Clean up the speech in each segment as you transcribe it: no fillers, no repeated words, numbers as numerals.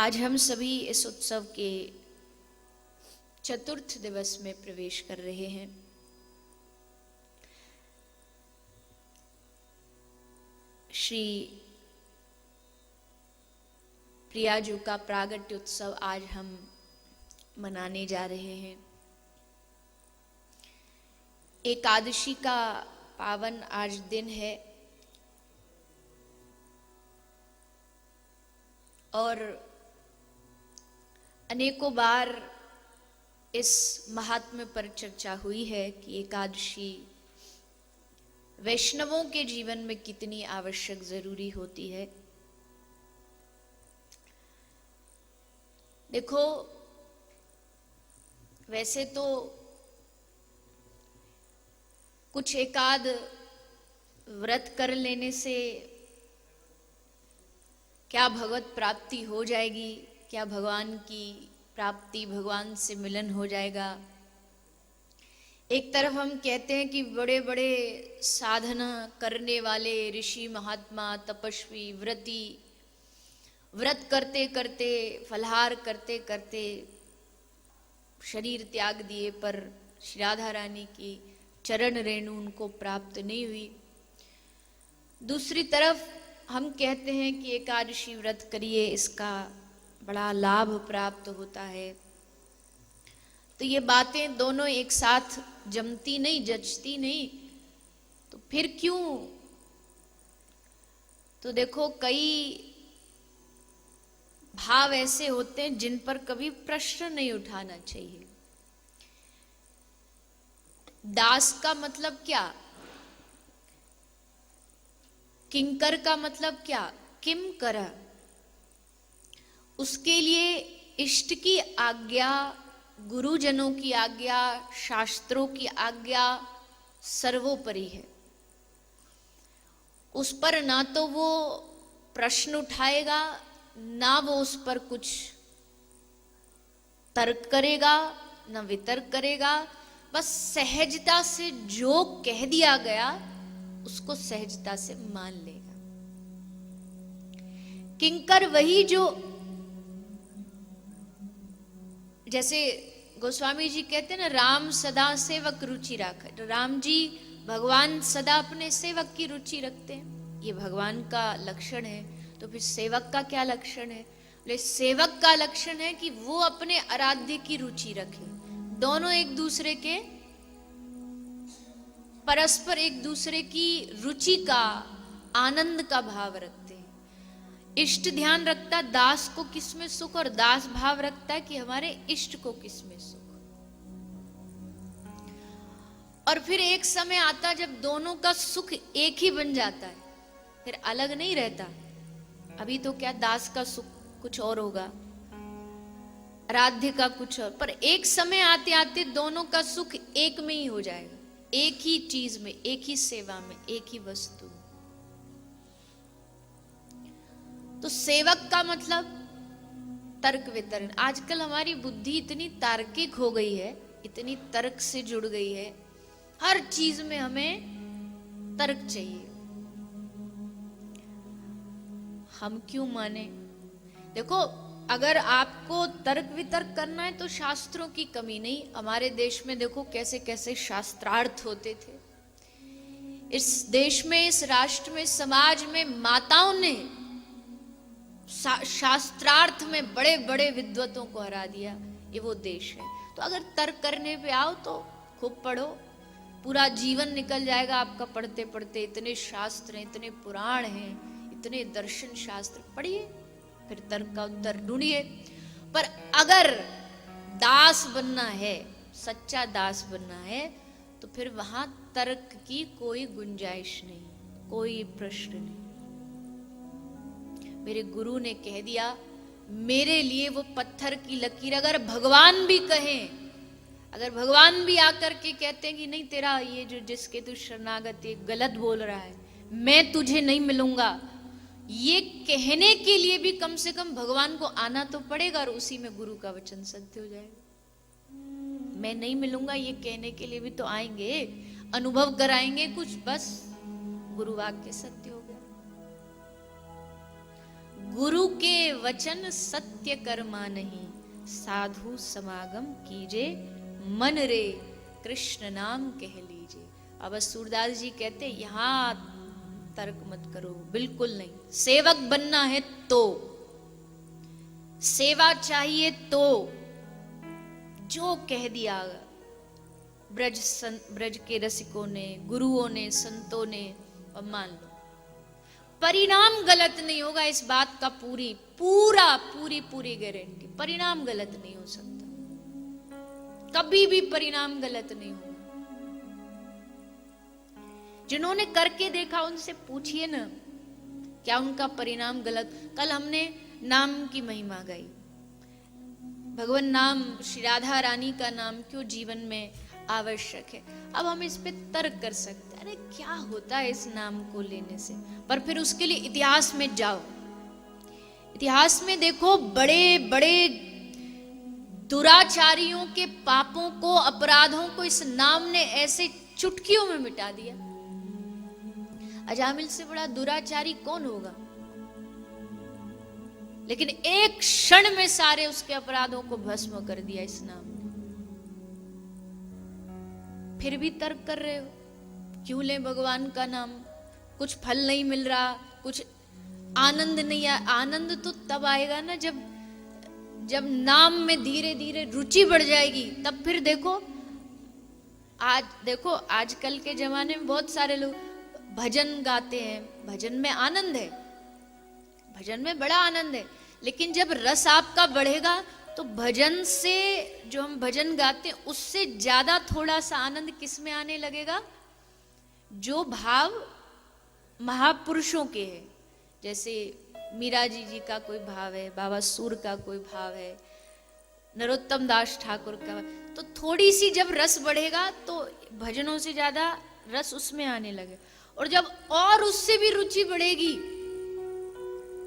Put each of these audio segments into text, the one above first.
आज हम सभी इस उत्सव के चतुर्थ दिवस में प्रवेश कर रहे हैं। श्री प्रियाजू का प्रागट्य उत्सव आज हम मनाने जा रहे हैं। एकादशी का पावन आज दिन है और अनेकों बार इस महात्म्य पर चर्चा हुई है कि एकादशी वैष्णवों के जीवन में कितनी आवश्यक जरूरी होती है। देखो, वैसे तो कुछ एकाद व्रत कर लेने से क्या भगवत प्राप्ति हो जाएगी, क्या भगवान की प्राप्ति, भगवान से मिलन हो जाएगा। एक तरफ हम कहते हैं कि बड़े बड़े साधना करने वाले ऋषि, महात्मा, तपस्वी, व्रत करते करते, फलहार करते करते शरीर त्याग दिए, पर श्री राधा रानी की चरण रेणु उनको प्राप्त नहीं हुई। दूसरी तरफ हम कहते हैं कि एकादशी व्रत करिए, इसका बड़ा लाभ प्राप्त होता है। तो ये बातें दोनों एक साथ जमती नहीं, जचती नहीं, तो फिर क्यों? तो देखो, कई भाव ऐसे होते हैं जिन पर कभी प्रश्न नहीं उठाना चाहिए। दास का मतलब क्या? किंकर का मतलब क्या? किम कर। उसके लिए इष्ट की आज्ञा, गुरुजनों की आज्ञा, शास्त्रों की आज्ञा सर्वोपरि है। उस पर ना तो वो प्रश्न उठाएगा, ना वो उस पर कुछ तर्क करेगा, ना वितर्क करेगा। बस सहजता से जो कह दिया गया उसको सहजता से मान लेगा। किंकर वही जो, जैसे गोस्वामी जी कहते हैं ना, राम सदा सेवक रुचि राख। राम जी, भगवान सदा अपने सेवक की रुचि रखते हैं, ये भगवान का लक्षण है। तो फिर सेवक का क्या लक्षण है? बोले सेवक का लक्षण है कि वो अपने आराध्य की रुचि रखे। दोनों एक दूसरे के परस्पर एक दूसरे की रुचि का, आनंद का भाव रखते हैं। इष्ट ध्यान रखता दास को किसमें सुख, और दास भाव रखता है कि हमारे इष्ट को किसमें सुख। और फिर एक समय आता जब दोनों का सुख एक ही बन जाता है, फिर अलग नहीं रहता। अभी तो क्या, दास का सुख कुछ और होगा, आराध्य का कुछ और, पर एक समय आते आते दोनों का सुख एक में ही हो जाएगा, एक ही चीज में, एक ही सेवा में, एक ही वस्तु। तो सेवक का मतलब तर्क वितरण। आजकल हमारी बुद्धि इतनी तार्किक हो गई है, इतनी तर्क से जुड़ गई है, हर चीज में हमें तर्क चाहिए। हम क्यों माने? देखो, अगर आपको तर्क वितर्क करना है तो शास्त्रों की कमी नहीं। हमारे देश में देखो कैसे कैसे शास्त्रार्थ होते थे। इस देश में, इस राष्ट्र में, समाज में माताओं ने शास्त्रार्थ में बड़े बड़े विद्वतों को हरा दिया। ये वो देश है। तो अगर तर्क करने पे आओ तो खूब पढ़ो, पूरा जीवन निकल जाएगा आपका पढ़ते पढ़ते। इतने शास्त्र हैं, इतने पुराण हैं, इतने दर्शन शास्त्र पढ़िए, फिर तर्क का उत्तर ढूंढिए। पर अगर दास बनना है, सच्चा दास बनना है, तो फिर वहां तर्क की कोई गुंजाइश नहीं, कोई प्रश्न नहीं। मेरे गुरु ने कह दिया, मेरे लिए वो पत्थर की लकीर, अगर भगवान भी कहें, अगर भगवान भी आकर के कहते हैं कि नहीं, तेरा ये जो जिसके तू शरणागत है गलत बोल रहा है, मैं तुझे नहीं मिलूंगा, ये कहने के लिए भी कम से कम भगवान को आना तो पड़ेगा, और उसी में गुरु का वचन सत्य हो जाएगा। मैं नहीं मिलूंगा ये कहने के लिए भी तो आएंगे, अनुभव कराएंगे कुछ, बस गुरु वाक्य सत्य हो गया। गुरु के वचन सत्य कर्मा नहीं, साधु समागम कीजे, मन रे कृष्ण नाम कह लीजिए। अब सूरदास जी कहते यहां तर्क मत करो, बिल्कुल नहीं। सेवक बनना है तो, सेवा चाहिए तो, जो कह दिया ब्रज के रसिकों ने, गुरुओं ने, संतों ने, और मान लो परिणाम गलत नहीं होगा, इस बात का पूरी गारंटी। परिणाम गलत नहीं हो सकता, कभी भी परिणाम गलत नहीं होगा। जिन्होंने करके देखा उनसे पूछिए ना, क्या उनका परिणाम गलत। कल हमने नाम की महिमा गाई, भगवान नाम, श्री राधा रानी का नाम क्यों जीवन में आवश्यक है। अब हम इस पे तर्क कर सकते हैं, अरे क्या होता है इस नाम को लेने से, पर फिर उसके लिए इतिहास में जाओ। इतिहास में देखो, बड़े बड़े दुराचारियों के पापों को, अपराधों को इस नाम ने ऐसे चुटकियों में मिटा दिया। अजामिल से बड़ा दुराचारी कौन होगा, लेकिन एक क्षण में सारे उसके अपराधों को भस्म कर दिया इस नाम ने। फिर भी तर्क कर रहे हो, क्यों ले भगवान का नाम, कुछ फल नहीं मिल रहा, कुछ आनंद नहीं आ। आनंद तो तब आएगा ना जब नाम में धीरे धीरे रुचि बढ़ जाएगी, तब फिर देखो। आज देखो, आजकल के जमाने में बहुत सारे लोग भजन गाते हैं, भजन में आनंद है, भजन में बड़ा आनंद है, लेकिन जब रस आपका बढ़ेगा तो भजन से, जो हम भजन गाते हैं उससे ज्यादा थोड़ा सा आनंद किस में आने लगेगा, जो भाव महापुरुषों के हैं। जैसे मीरा जी का कोई भाव है, बाबा सूर का कोई भाव है, नरोत्तम दास ठाकुर का, तो थोड़ी सी जब रस बढ़ेगा तो भजनों से ज्यादा रस उसमें आने लगे। और जब और उससे भी रुचि बढ़ेगी,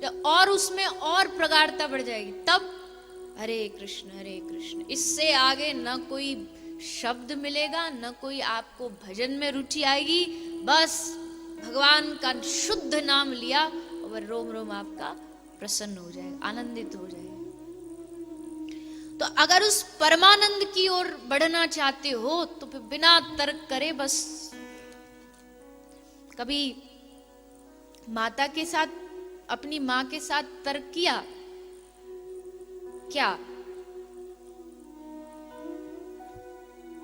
जब और उसमें और प्रगाढ़ता बढ़ जाएगी, तब हरे कृष्ण, इससे आगे न कोई शब्द मिलेगा, न कोई आपको भजन में रुचि आएगी। बस भगवान का शुद्ध नाम लिया और रोम रोम आपका प्रसन्न हो जाएगा, आनंदित हो जाएगा। तो अगर उस परमानंद की ओर बढ़ना चाहते हो तो फिर बिना तर्क करे, बस कभी माता के साथ, अपनी मां के साथ तर्क किया क्या?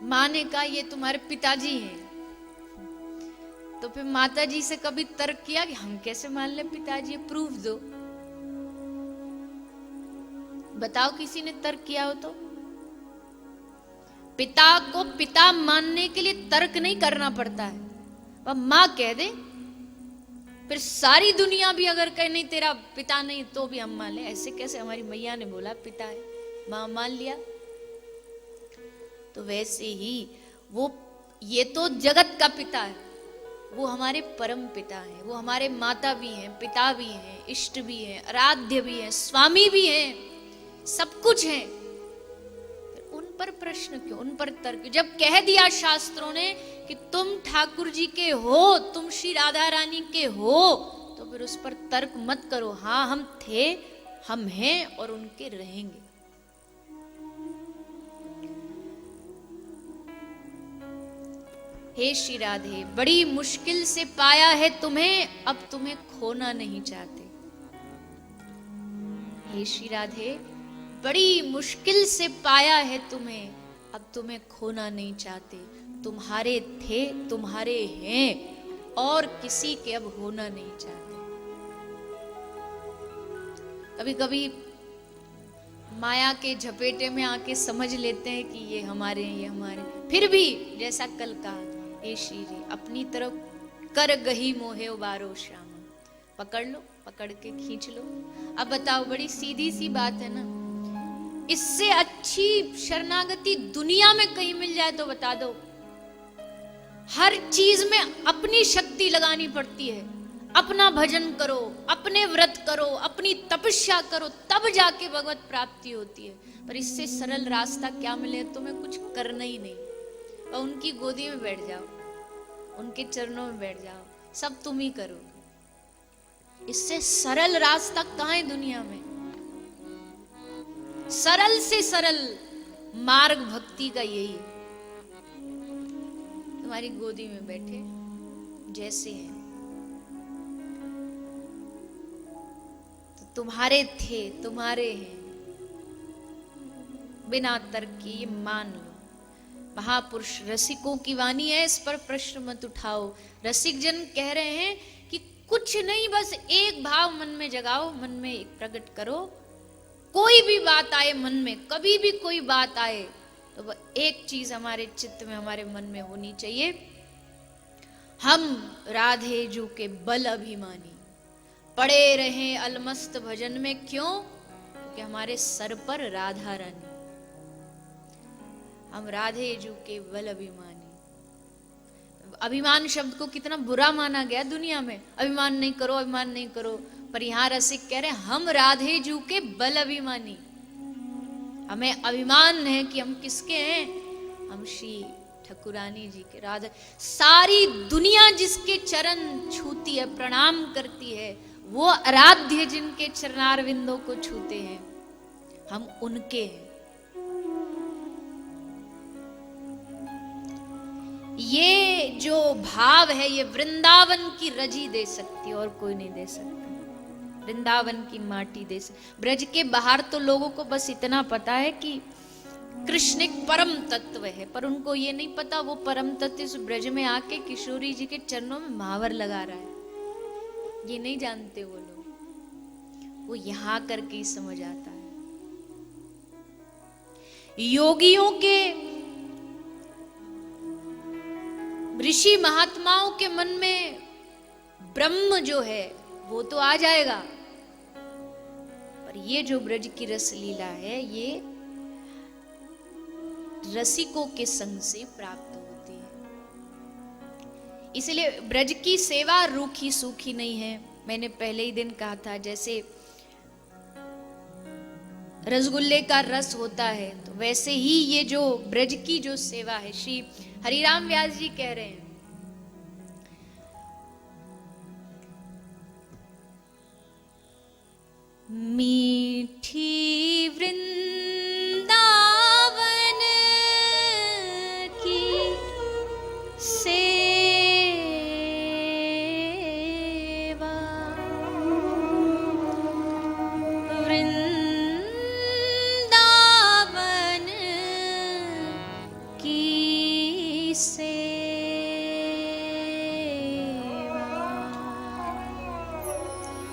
मां ने कहा ये तुम्हारे पिताजी हैं, तो फिर माता जी से कभी तर्क किया कि हम कैसे मान ले पिताजी, प्रूफ दो, बताओ किसी ने तर्क किया हो तो? पिता को पिता मानने के लिए तर्क नहीं करना पड़ता है, वह मां कह दे, फिर सारी दुनिया भी अगर कहे नहीं तेरा पिता नहीं तो भी हम मान ले। ऐसे कैसे, हमारी मैया ने बोला पिता है, मां मान लिया। तो वैसे ही वो, ये तो जगत का पिता है, वो हमारे परम पिता हैं, वो हमारे माता भी हैं, पिता भी हैं, इष्ट भी हैं, आराध्य भी हैं, स्वामी भी हैं, सब कुछ है। उन पर प्रश्न क्यों, उन पर तर्क क्यों? जब कह दिया शास्त्रों ने कि तुम ठाकुर जी के हो, तुम श्री राधा रानी के हो, तो फिर उस पर तर्क मत करो। हाँ हम थे, हम हैं और उनके रहेंगे। हे श्री राधे, बड़ी मुश्किल से पाया है तुम्हें, अब तुम्हें खोना नहीं चाहते। हे श्री राधे, बड़ी मुश्किल से पाया है तुम्हें, अब तुम्हें खोना नहीं चाहते। तुम्हारे थे, तुम्हारे हैं और किसी के अब होना नहीं चाहते। कभी कभी माया के झपेटे में आके समझ लेते हैं कि ये हमारे हैं, ये हमारे, फिर भी जैसा कल कहा, हे श्री जी अपनी तरफ कर गही मोहे उबारो श्याम, पकड़ लो, पकड़ के खींच लो। अब बताओ, बड़ी सीधी सी बात है ना, इससे अच्छी शरणागति दुनिया में कहीं मिल जाए तो बता दो। हर चीज में अपनी शक्ति लगानी पड़ती है, अपना भजन करो, अपने व्रत करो, अपनी तपस्या करो, तब जाके भगवत प्राप्ति होती है। पर इससे सरल रास्ता क्या मिले, तुम्हें कुछ करना ही नहीं, और उनकी गोदी में बैठ जाओ, उनके चरणों में बैठ जाओ, सब तुम ही करो। इससे सरल रास्ता कहाँ है दुनिया में? सरल से सरल मार्ग भक्ति का यही है। तुम्हारी गोदी में बैठे जैसे हैं तो तुम्हारे थे, तुम्हारे हैं, बिना तर्क के ये मान लो। महापुरुष रसिकों की वाणी है, इस पर प्रश्न मत उठाओ। रसिक जन कह रहे हैं कि कुछ नहीं, बस एक भाव मन में जगाओ, मन में एक प्रकट करो। कोई भी बात आए मन में, कभी भी कोई बात आए तो वह एक चीज हमारे चित्त में, हमारे मन में होनी चाहिए, हम राधे जू के बल अभिमानी पड़े रहे अलमस्त भजन में। क्यों? क्योंकि हमारे सर पर राधा रानी, हम राधे जू के बल अभिमानी। अभिमान शब्द को कितना बुरा माना गया दुनिया में, अभिमान नहीं करो, अभिमान नहीं करो। पर यहां रसिक कह रहे हैं हम राधे जू के बल अभिमानी। हमें अभिमान है कि हम किसके हैं? हम श्री ठकुरानी जी के, राधा। सारी दुनिया जिसके चरण छूती है, प्रणाम करती है, वो आराध्य जिनके चरणारविंदों को छूते हैं, हम उनके हैं। ये जो भाव है ये वृंदावन की रजी दे सकती है और कोई नहीं दे सकता। वृंदावन की माटी दे सकती। ब्रज के बाहर तो लोगों को बस इतना पता है कि कृष्ण एक परम तत्व है, पर उनको ये नहीं पता वो परम तत्व इस ब्रज में आके किशोरी जी के चरणों में महावर लगा रहा है। ये नहीं जानते वो लोग, वो यहां करके ही समझ आता है। योगियों के, ऋषि महात्माओं के मन में ब्रह्म जो है वो तो आ जाएगा, पर ये जो ब्रज की रस लीला है ये रसिकों के संग से प्राप्त होती है। इसलिए ब्रज की सेवा रूखी सूखी नहीं है। मैंने पहले ही दिन कहा था, जैसे रसगुल्ले का रस होता है तो वैसे ही ये जो ब्रज की जो सेवा है, श्री हरिराम व्यास जी कह रहे हैं, मीठी वृंदावन की सेवा, वृंदावन की सेवा,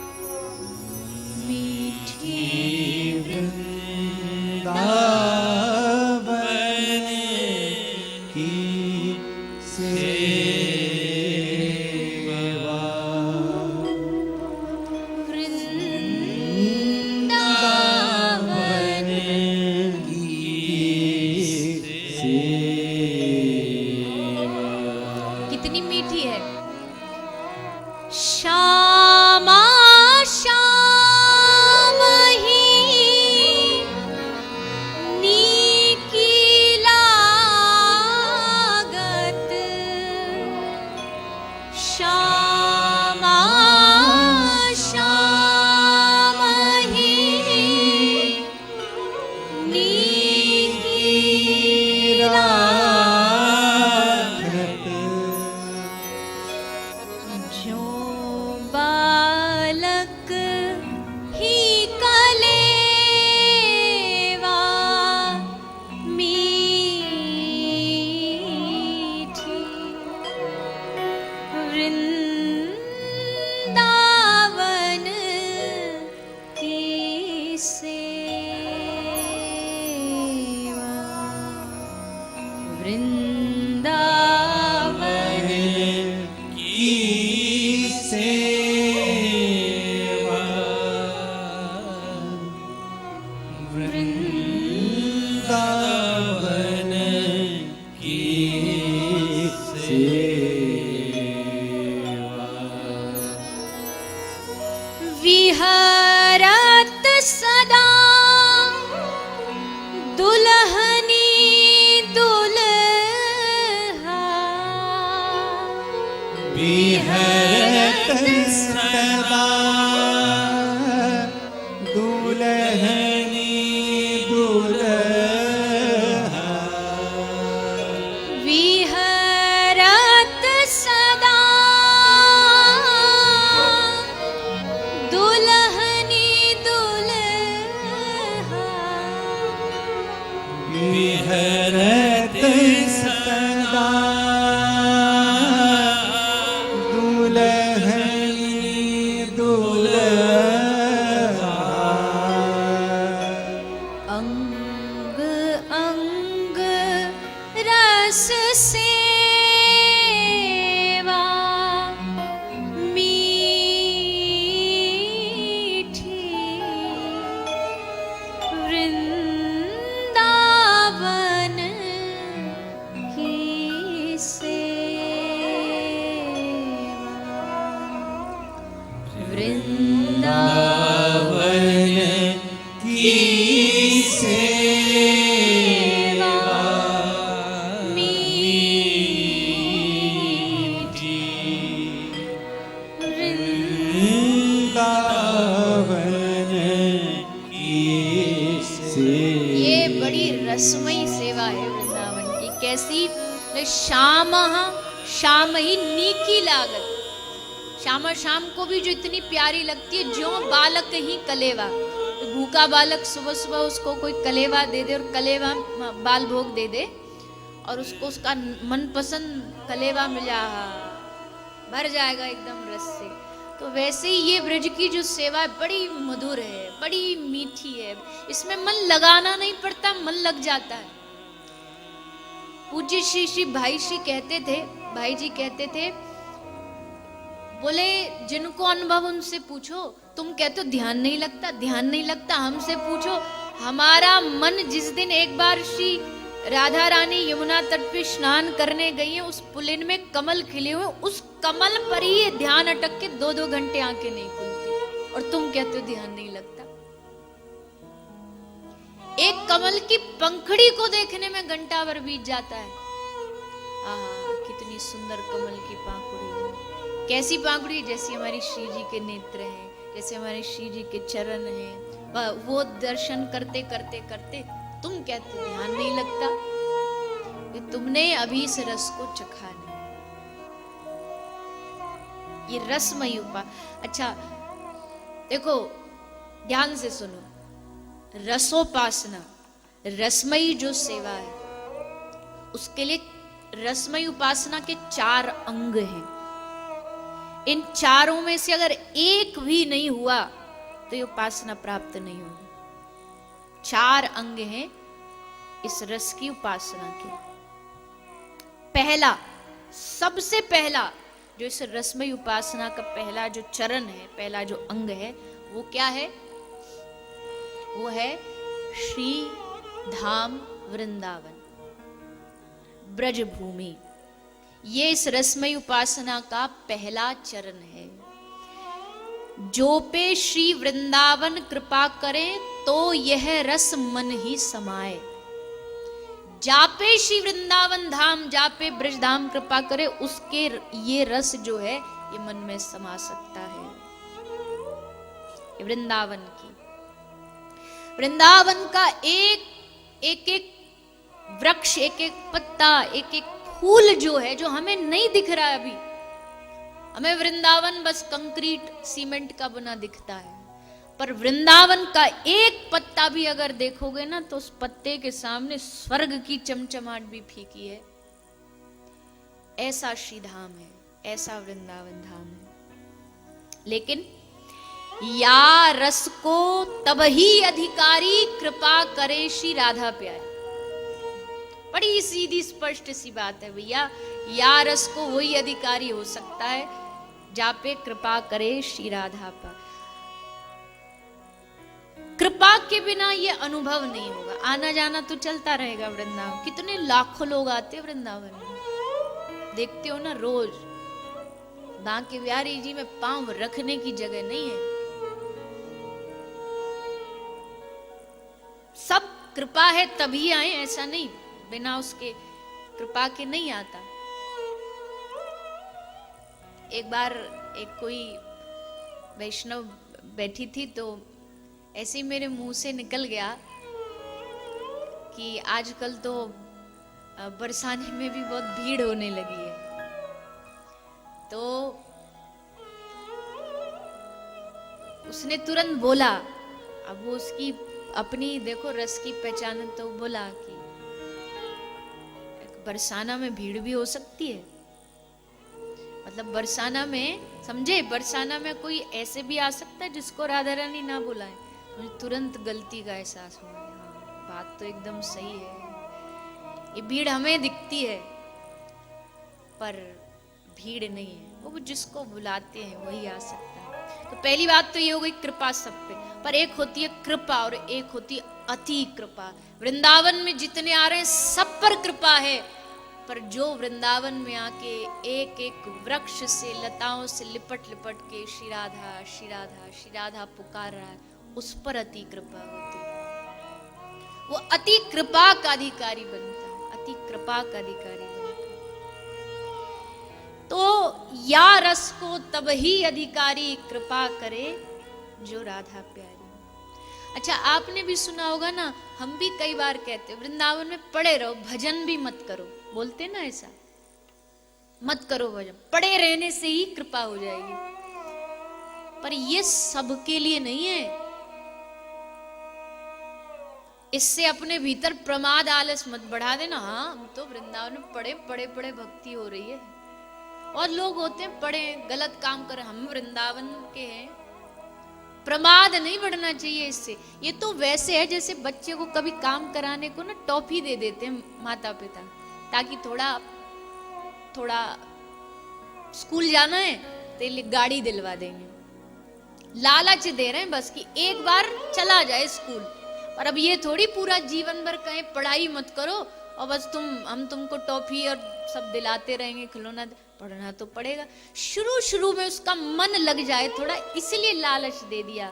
विहरत सदा दुल्हनी दुल्हा, विहरत सदा दुल्हा। अंग अंग रस सेवा मीठी वृंदावन की सेवा। वृंदावन की सेवा मीठी वृंदावन की सेवा। ये बड़ी रसमयी सेवा है वृंदावन की। कैसी? श्याम श्याम ही नीकी लागत। श्यामा श्याम को भी जो इतनी प्यारी लगती है, जो बालक ही कलेवा। तो भूखा बालक सुबह सुबह उसको कोई कलेवा दे दे और कलेवा बाल भोग दे दे और उसको उसका मनपसंद कलेवा मिला, भर जाएगा एकदम रस से। तो वैसे ही ये ब्रज की जो सेवा है बड़ी मधुर है, बड़ी मीठी है। इसमें मन लगाना नहीं पड़ता, मन लग जाता है। पूज्य श्री श्री भाई जी कहते थे, बोले जिनको अनुभव उनसे पूछो। तुम कहते हो ध्यान नहीं लगता, हमसे पूछो। हमारा मन जिस दिन एक बार श्री राधा रानी यमुना तट पे स्नान करने गई है, उस पुलिन में कमल खिले हुए, उस कमल पर ही ध्यान अटक के 2-2 घंटे आंखें नहीं खुलती, और तुम कहते हो ध्यान नहीं लगता। एक कमल की पंखड़ी को देखने में घंटा भर बीत जाता है। कितनी सुंदर कमल की पाखुड़ी है। कैसी पाखुड़ी? जैसी हमारी श्री जी के नेत्र हैं, जैसे हमारे श्री जी के चरण हैं। वो दर्शन करते करते करते तुम कहते ध्यान नहीं लगता, कि तुमने अभी इस रस को चखा नहीं। ये रसमयी अच्छा देखो, ध्यान से सुनो। रसोपासना, रसमयी जो सेवा है, उसके लिए रसमयी उपासना के 4 अंग हैं। इन चारों में से अगर एक भी नहीं हुआ तो ये उपासना प्राप्त नहीं होगी। 4 अंग हैं इस रस की उपासना के। पहला, सबसे पहला जो इस रसमयी उपासना का पहला जो चरण है, पहला जो अंग है, वो क्या है? वो है श्री धाम वृंदावन, ब्रज भूमि। ये इस रसमयी उपासना का पहला चरण है। जो पे श्री वृंदावन कृपा करे, तो यह रस मन ही समाए। जापे श्री वृंदावन धाम, जापे ब्रज धाम कृपा करे, उसके ये रस जो है ये मन में समा सकता है। वृंदावन की, वृंदावन का एक एक वृक्ष, एक एक पत्ता, एक एक फूल जो है, जो हमें नहीं दिख रहा है अभी। हमें वृंदावन बस कंक्रीट सीमेंट का बना दिखता है, पर वृंदावन का एक पत्ता भी अगर देखोगे ना, तो उस पत्ते के सामने स्वर्ग की चमचमाहट भी फीकी है। ऐसा श्री धाम है, ऐसा वृंदावन धाम है। लेकिन या रस को तब ही अधिकारी कृपा करे श्री राधा प्यारी। बड़ी सीधी स्पष्ट सी बात है भैया। या रस को वही अधिकारी हो सकता है जा पे कृपा करे श्री राधा पर। कृपा के बिना ये अनुभव नहीं होगा। आना जाना तो चलता रहेगा वृंदावन। कितने लाखों लोग आते हैं वृंदावन में, देखते हो ना रोज। बांके बिहारी जी में पांव रखने की जगह नहीं है। सब कृपा है तभी आए, ऐसा नहीं, बिना उसके कृपा के नहीं आता। एक बार एक कोई वैष्णव बैठी थी, तो ऐसे ही मेरे मुंह से निकल गया कि आजकल तो बरसाने में भी बहुत भीड़ होने लगी है। तो उसने तुरंत बोला, अब वो उसकी अपनी देखो रस की पहचान, तो बोला कि बरसाना में भीड़ भी हो सकती है। मतलब बरसाना में, समझे, बरसाना में कोई ऐसे भी आ सकता है जिसको राधा रानी ना बुलाए। मुझे तुरंत गलती का एहसास हुआ। हाँ, बात तो एकदम सही है। ये भीड़ हमें दिखती है पर भीड़ नहीं है, वो जिसको बुलाते हैं वही आ सकता है। तो पहली बात तो ये हो गई कृपा सब पे, पर एक होती है कृपा और एक होती है अति कृपा। वृंदावन में जितने आ रहे हैं सब पर कृपा है, पर जो वृंदावन में आके एक एक वृक्ष से, लताओं से लिपट लिपट के श्री राधा श्री राधा श्री राधा पुकार रहा है, उस पर अति कृपा होती है। वो अति कृपा का अधिकारी बनता है, अति कृपा का अधिकारी बनता है। तो या रस को तब ही अधिकारी कृपा करे जो राधा प्यारी। अच्छा, आपने भी सुना होगा ना, हम भी कई बार कहते वृंदावन में पड़े रहो, भजन भी मत करो, बोलते ना ऐसा, मत करो भजन, पड़े रहने से ही कृपा हो जाएगी। पर ये सबके लिए नहीं है। इससे अपने भीतर प्रमाद आलस मत बढ़ा देना। हाँ, हम तो वृंदावन में पड़े पड़े पड़े भक्ति हो रही है, और लोग होते हैं पड़े गलत काम कर, हम वृंदावन के हैं। प्रमाद नहीं बढ़ना चाहिए इससे। ये तो वैसे है जैसे बच्चे को कभी काम कराने को ना टॉफी दे देते हैं माता पिता, ताकि थोड़ा स्कूल जाना है तो गाड़ी दिलवा देंगे, लालच दे रहे हैं बस कि एक बार चला जाए स्कूल। पर अब ये थोड़ी पूरा जीवन भर कहें पढ़ाई मत करो और बस हम तुमको टॉफी और सब दिलाते रहेंगे, खिलौना। पढ़ना तो पड़ेगा। शुरू में उसका मन लग जाए थोड़ा, इसलिए लालच दे दिया,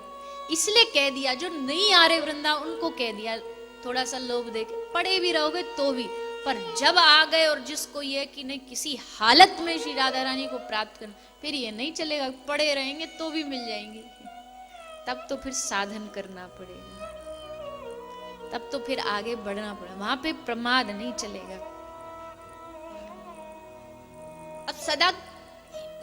इसलिए कह दिया। जो नहीं आ रहे वृंदावन उनको कह दिया, थोड़ा सा लोभ दे के पढ़े भी रहोगे तो भी। पर जब आ गए और जिसको ये कि नहीं किसी हालत में श्री राधा रानी को प्राप्त करना, फिर ये नहीं चलेगा। पढ़े रहेंगे तो भी मिल जाएंगे, तब तो फिर साधन करना पड़ेगा, तब तो फिर आगे बढ़ना पड़ेगा। वहां पे प्रमाद नहीं चलेगा। अब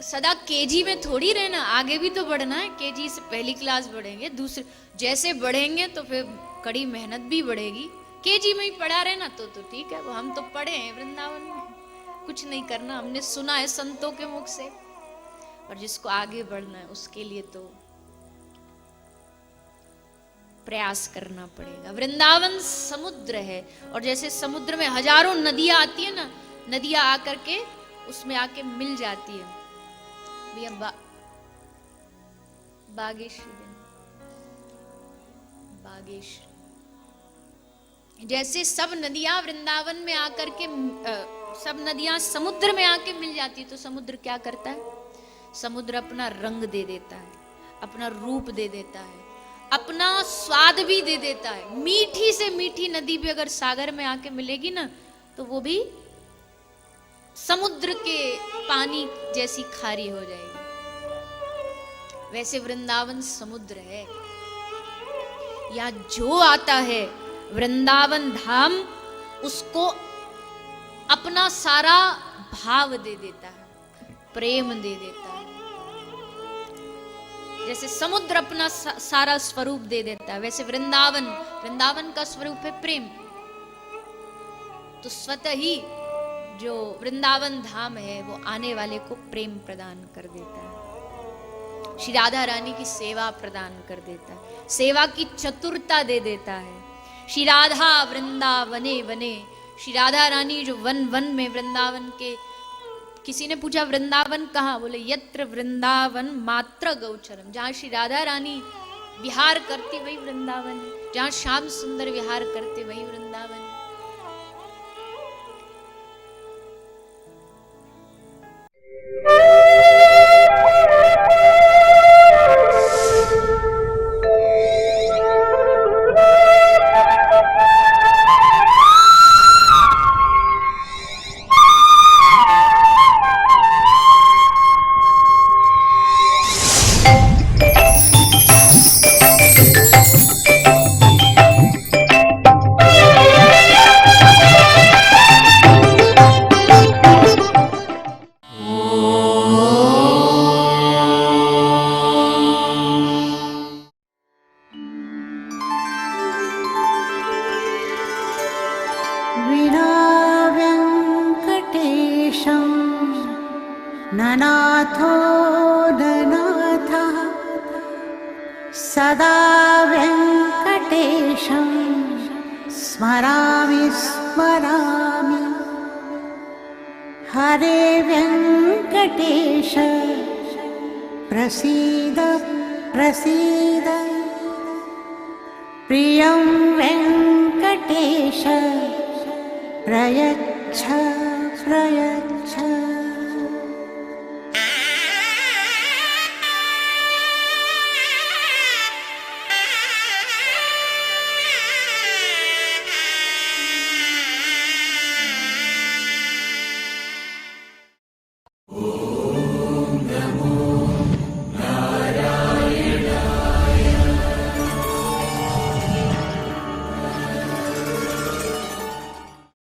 सदा केजी में थोड़ी रहना, आगे भी तो बढ़ना है। केजी से पहली क्लास बढ़ेंगे, दूसरे जैसे बढ़ेंगे तो फिर कड़ी मेहनत भी बढ़ेगी। केजी में ही पढ़ा रहना तो ठीक है। वो हम तो पढ़े हैं वृंदावन में, कुछ नहीं करना, हमने सुना है संतों के मुख से। और जिसको आगे बढ़ना है उसके लिए तो प्रयास करना पड़ेगा। वृंदावन समुद्र है, और जैसे समुद्र में हजारों नदियां आती है ना, नदियां आकर के उसमें आके मिल जाती है। भैया बागेश्वरी जैसे सब नदियां वृंदावन में आकर के सब नदियां समुद्र में आके मिल जाती है, तो समुद्र क्या करता है? समुद्र अपना रंग दे देता है, अपना रूप दे देता है, अपना स्वाद भी दे देता है। मीठी से मीठी नदी भी अगर सागर में आके मिलेगी ना, तो वो भी समुद्र के पानी जैसी खारी हो जाएगी। वैसे वृंदावन समुद्र है। या जो आता है वृंदावन धाम, उसको अपना सारा भाव दे देता है, प्रेम दे देता है। जैसे समुद्र अपना सारा स्वरूप दे देता है, वैसे वृंदावन का स्वरूप है प्रेम। तो स्वतः ही जो वृंदावन धाम है वो आने वाले को प्रेम प्रदान कर देता है, श्री राधा रानी की सेवा प्रदान कर देता है, सेवा की चतुरता दे देता है। श्री राधा वृंदावने वने, श्री राधा रानी जो वन में वृंदावन के, किसी ने पूछा वृंदावन कहाँ? बोले यत्र वृंदावन मात्र गौचरम। जहाँ श्री राधा रानी विहार करती वही वृंदावन है, जहाँ श्याम सुंदर विहार करते वही वृंदावन है। सदा वेङ्कटेशं स्मरामि स्मरामि। हरे वेङ्कटेश प्रसीद प्रसीद। प्रियं वेङ्कटेश प्रयच्छ प्रयच्छ।